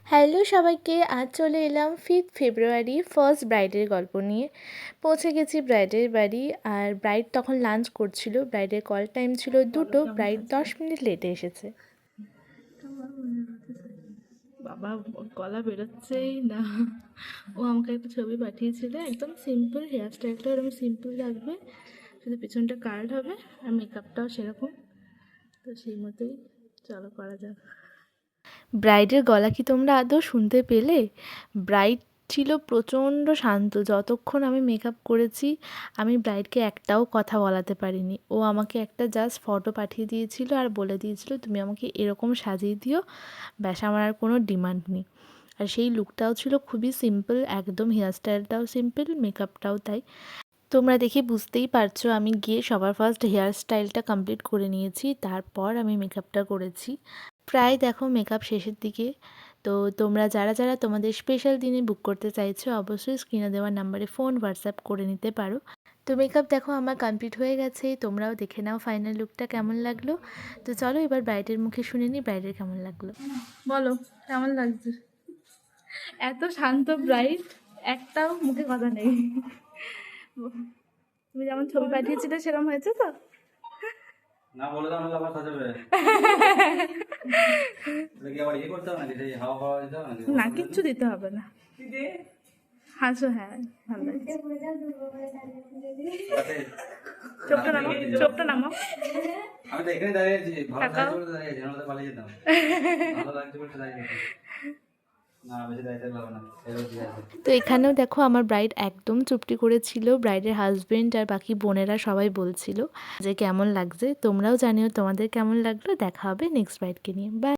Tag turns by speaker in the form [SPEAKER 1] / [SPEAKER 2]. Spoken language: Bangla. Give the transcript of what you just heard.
[SPEAKER 1] হ্যালো সবাইকে, আজ চলে এলাম 5 ফেব্রুয়ারি ফার্স্ট ব্রাইডের গল্প নিয়ে। পৌঁছে গেছি ব্রাইডের বাড়ি, আর ব্রাইড তখন লাঞ্চ করছিল। ব্রাইডের কল টাইম ছিল 2টো, ব্রাইড 10 মিনিট লেটে এসেছে। বাবা, গলা বেরোচ্ছেই না। ও আমাকে একটা ছবি পাঠিয়েছিল, একদম সিম্পল, হেয়ার স্টাইলটা এরকম সিম্পল লাগবে, শুধু পিছনটা কার্ড হবে আর মেকআপটাও সেরকম। তো সেই মতোই চলো করা যাক। ব্রাইডের গলা কি তোমরা আদৌ শুনতে পেলে? ব্রাইড ছিল প্রচণ্ড শান্ত। যতক্ষণ আমি মেকআপ করেছি আমি ব্রাইডকে একটাও কথা বলাতে পারিনি। ও আমাকে একটা জাস্ট ফটো পাঠিয়ে দিয়েছিল আর বলে দিয়েছিল তুমি আমাকে এরকম সাজিয়ে দিও, ব্যাস, আমার আর কোনো ডিমান্ড নেই। আর সেই লুকটাও ছিল খুবই সিম্পল, একদম হেয়ার স্টাইলটাও সিম্পল, মেকআপটাও তাই। তোমরা দেখে বুঝতেই পারছো আমি গিয়ে সবার ফার্স্ট হেয়ার স্টাইলটা কমপ্লিট করে নিয়েছি, তারপর আমি মেকআপটা করেছি। প্রায় দেখো মেকআপ শেষের দিকে। তো তোমরা যারা যারা তোমাদের স্পেশাল দিনে বুক করতে চাইছো অবশ্যই স্ক্রিনে দেওয়ার নাম্বারে ফোন হোয়াটসঅ্যাপ করে নিতে পারো। তো মেকআপ দেখো আমার কমপ্লিট হয়ে গেছে, তোমরাও দেখে নাও ফাইনাল লুকটা কেমন লাগলো। তো চলো এবার ব্রাইডের মুখে শুনে নিই ব্রাইডের কেমন লাগলো। বলো কেমন লাগছে? এত শান্ত ব্রাইড, একটাও মুখে কথা নেই। তুমি যেমন ছবি পাঠিয়েছিলে সেরকম হয়েছে তো?
[SPEAKER 2] না বলে দাও, আবার সাজাবে। কি আবার ইয়ে করতে হবে নাকি? সেই হাওয়া হাওয়া দিতে হবে নাকি?
[SPEAKER 1] না, কিচ্ছু দিতে হবে না। হাসো, হ্যাঁ ভালো লাগছে। চোখটা নামাও, চোখটা নামাও।
[SPEAKER 2] আমি তো এখানে দাঁড়িয়ে আছি, ভালো লাগছে বলে দাঁড়িয়ে আছি, নাহলে পালিয়ে যেতাম। ভালো লাগছে বলে দাঁড়িয়ে আছি। না বেশি দাঁড়িয়ে থাকলে হবে না, এরও দিয়ে আছে। তো এখানেও দেখো আমার ব্রাইড একদম চুপটি করেছিল। ব্রাইডের হাজবেন্ড আর বাকি বোনেরা সবাই বলছিল যে কেমন লাগছে। তোমরাও জানিও তোমাদের কেমন লাগলো। দেখা হবে নেক্সট ব্রাইডকে নিয়ে। বাই।